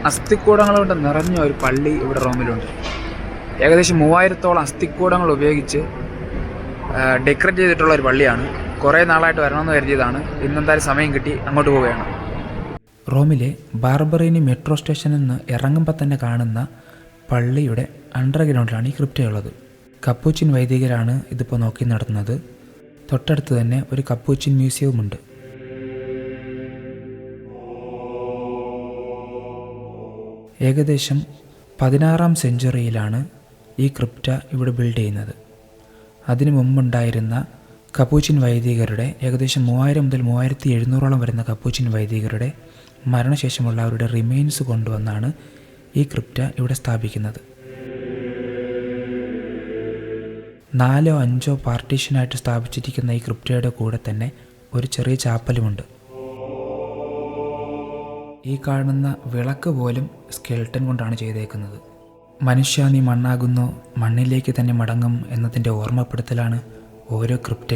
അസ്ഥിക്കൂടങ്ങൾ കൊണ്ട് നിറഞ്ഞ ഒരു പള്ളി ഇവിടെ റോമിലുണ്ട്. ഏകദേശം 3000-ഓളം അസ്ഥിക്കൂടങ്ങൾ ഉപയോഗിച്ച് ഡെക്കറേറ്റ് ചെയ്തിട്ടുള്ള ഒരു പള്ളിയാണ്. കുറേ നാളായിട്ട് വരണമെന്ന് കരുതിയതാണ്. ഇന്നെന്തായാലും സമയം കിട്ടി, അങ്ങോട്ട് പോവുകയാണ്. റോമിലെ ബാർബറീനി മെട്രോ സ്റ്റേഷനിൽ നിന്ന് ഇറങ്ങുമ്പോൾ തന്നെ കാണുന്ന പള്ളിയുടെ അണ്ടർഗ്രൗണ്ടിലാണ് ഈ ക്രിപ്റ്റയുള്ളത്. കപ്പൂച്ചിൻ വൈദികരാണ് ഇതിപ്പോൾ നോക്കി നടത്തുന്നത്. തൊട്ടടുത്ത് തന്നെ ഒരു കപ്പൂച്ചിൻ മ്യൂസിയവുമുണ്ട്. ഏകദേശം 16ാം സെഞ്ച്വറിയിലാണ് ഈ ക്രിപ്റ്റ ഇവിടെ ബിൽഡ് ചെയ്യുന്നത്. അതിനു മുമ്പുണ്ടായിരുന്ന കപ്പൂച്ചിൻ വൈദികരുടെ ഏകദേശം 3000 മുതൽ 3700ഓളം വരുന്ന കപ്പൂച്ചിൻ വൈദികരുടെ മരണശേഷമുള്ള അവരുടെ റിമെയിൻസ് കൊണ്ടുവന്നാണ് ഈ ക്രിപ്റ്റ ഇവിടെ സ്ഥാപിക്കുന്നത്. 4ഓ 5ഓ പാർട്ടീഷനായിട്ട് സ്ഥാപിച്ചിരിക്കുന്ന ഈ ക്രിപ്റ്റയുടെ കൂടെ തന്നെ ഒരു ചെറിയ ചാപ്പലുമുണ്ട്. ഈ കാണുന്ന വിളക്ക് പോലും സ്കെൽട്ടൻ കൊണ്ടാണ് ചെയ്തേക്കുന്നത്. മനുഷ്യ നീ മണ്ണാകുന്നു, മണ്ണിലേക്ക് തന്നെ മടങ്ങും എന്നതിൻ്റെ ഓർമ്മപ്പെടുത്തലാണ് ഓരോ ക്രിപ്റ്റ